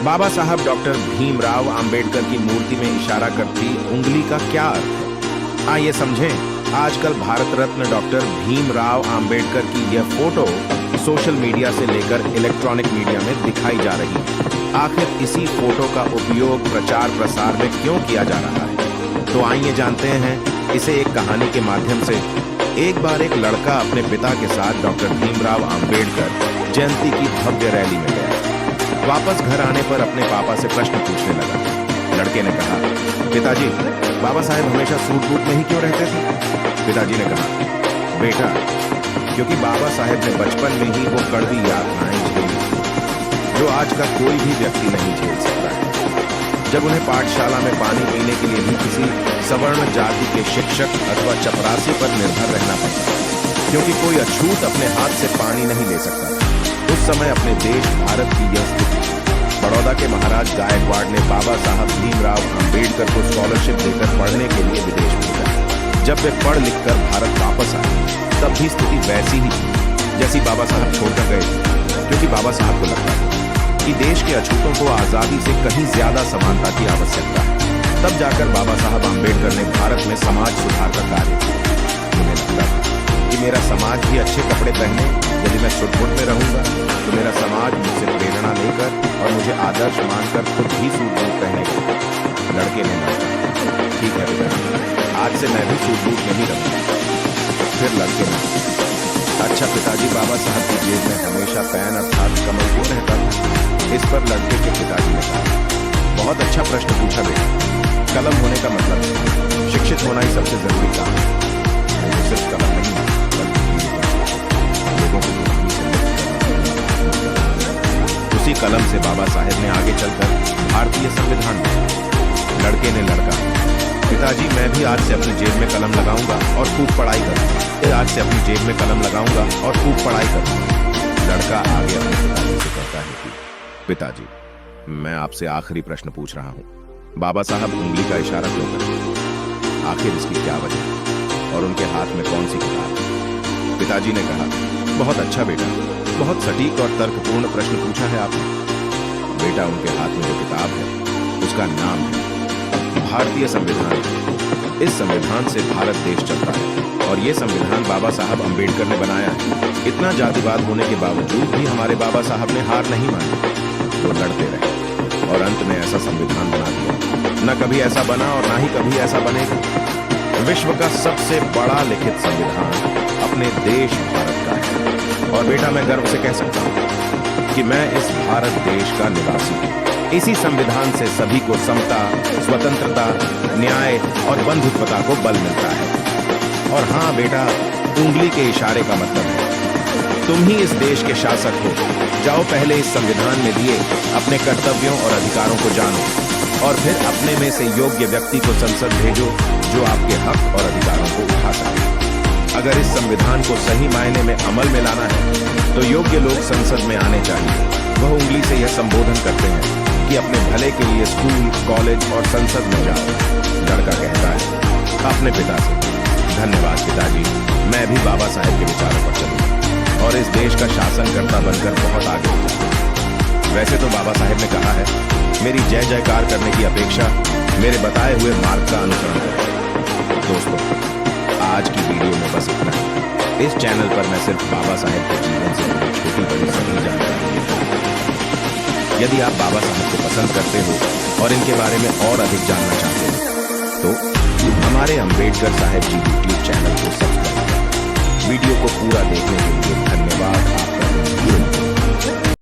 बाबा साहब डॉक्टर भीमराव अंबेडकर की मूर्ति में इशारा करती उंगली का क्या अर्थ है? आइए समझें। आजकल भारत रत्न डॉक्टर भीमराव अंबेडकर की यह फोटो सोशल मीडिया से लेकर इलेक्ट्रॉनिक मीडिया में दिखाई जा रही है। आखिर इसी फोटो का उपयोग प्रचार प्रसार में क्यों किया जा रहा है? तो आइए जानते हैं इसे एक कहानी के माध्यम से। एक बार एक लड़का अपने पिता के साथ डॉक्टर भीमराव अंबेडकर जयंती की भव्य रैली में गया। वापस घर आने पर अपने पापा से प्रश्न पूछने लगा। लड़के ने कहा, पिताजी, बाबा साहेब हमेशा सूट बूट में ही क्यों रहते थे? पिताजी ने कहा, बेटा, क्योंकि बाबा साहेब ने बचपन में ही वो कड़वी यातनाएं झेली जो आज का कोई भी व्यक्ति नहीं झेल सकता है। जब उन्हें पाठशाला में पानी पीने के लिए भी किसी सवर्ण जाति के शिक्षक अथवा चपरासी पर निर्भर रहना पड़ता, क्योंकि कोई अछूत अपने हाथ से पानी नहीं ले सकता। उस समय अपने देश भारत की यह स्थिति। बड़ौदा के महाराज गायकवाड़ ने बाबा साहब भीमराव अंबेडकर को स्कॉलरशिप देकर पढ़ने के लिए विदेश भेजा। जब वे पढ़ लिख कर भारत वापस आए, तब भी स्थिति वैसी ही थी जैसी बाबा साहब छोड़कर गए थे, क्योंकि बाबा साहब को लगता था कि देश के अछूतों को आजादी से कहीं ज्यादा समानता की आवश्यकता है। तब जाकर बाबा साहब अंबेडकर ने भारत में समाज सुधार का कार्य किया। उन्हें लगता था कि मेरा समाज भी अच्छे कपड़े पहने, यदि मैं सुटबुट में रहूंगा तो मेरा समाज मुझसे प्रेरणा लेकर और मुझे आदर्श मानकर खुद भी सूट बूट पहनेगा। लड़के ने कहा, ठीक है बेटा, आज से मैं भी सूट बूट में ही रहूंगा। फिर लड़के ने, अच्छा पिताजी, बाबा साहब की जेब में हमेशा पेन अर्थात कमल क्यों रहता था? इस पर लड़के के पिताजी ने कहा, बहुत अच्छा प्रश्न पूछा बेटा। कलम होने का मतलब है शिक्षित होना ही सबसे जरूरी काम है। मुझे सिर्फ कलम नहीं लोगों को उसी कलम से बाबा साहेब ने आगे चलकर भारतीय संविधान बनाया। लड़के ने लड़का, पिताजी, मैं भी आज से अपनी जेब में कलम लगाऊंगा और खूब पढ़ाई करूंगा। आज से अपनी जेब में कलम लगाऊंगा और खूब पढ़ाई करूंगा। लड़का आगे अपने पिताजी से कहता है कि पिताजी, मैं आपसे आखिरी प्रश्न पूछ रहा हूं। बाबा साहब उंगली का इशारा क्यों करते? आखिर इसकी क्या वजह है और उनके हाथ में कौन सी किताब है? पिताजी ने कहा, बहुत अच्छा बेटा, बहुत सटीक और तर्कपूर्ण प्रश्न पूछा है आपने। बेटा, उनके हाथ में जो किताब है उसका नाम है भारतीय संविधान। इस संविधान से भारत देश चलता है और ये संविधान बाबा साहब अंबेडकर ने बनाया है। इतना जातिवाद होने के बावजूद भी हमारे बाबा साहब ने हार नहीं मानी। वो लड़ते रहे और अंत में ऐसा संविधान बना दिया। न कभी ऐसा बना और ना ही कभी ऐसा बनेगा। विश्व का सबसे बड़ा लिखित संविधान अपने देश भारत का है। और बेटा, मैं गर्व से कह सकता हूं कि मैं इस भारत देश का निवासी हूं। इसी संविधान से सभी को समता, स्वतंत्रता, न्याय और बंधुत्वता को बल मिलता है। और हाँ बेटा, उंगली के इशारे का मतलब है तुम ही इस देश के शासक हो। जाओ, पहले इस संविधान में दिए अपने कर्तव्यों और अधिकारों को जानो और फिर अपने में से योग्य व्यक्ति को संसद भेजो जो आपके हक और अधिकारों को उठा सके। अगर इस संविधान को सही मायने में अमल में लाना है तो योग्य लोग संसद में आने चाहिए। वह उंगली से यह संबोधन करते हैं कि अपने भले के लिए स्कूल, कॉलेज और संसद में जाओ। लड़का कहता है अपने पिता से, धन्यवाद पिताजी, मैं भी बाबा साहेब के विचारों पर चलूंगा और इस देश का शासनकर्ता बनकर बहुत आगे जाऊंगा। वैसे तो बाबा साहेब ने कहा है, मेरी जय जयकार करने की अपेक्षा मेरे बताए हुए मार्ग का अनुसरण करें। दोस्तों, आज की वीडियो में बस इतना ही। इस चैनल पर मैं सिर्फ बाबा साहेब के जीवन से जुड़ी छोटी बड़ी सभी जानकारी देता हूं। यदि आप बाबा साहब को पसंद करते हो और इनके बारे में और अधिक जानना चाहते हो तो हमारे अंबेडकर साहेब जी यूट्यूब चैनल को सब्सक्राइब करें। वीडियो को पूरा देखने के लिए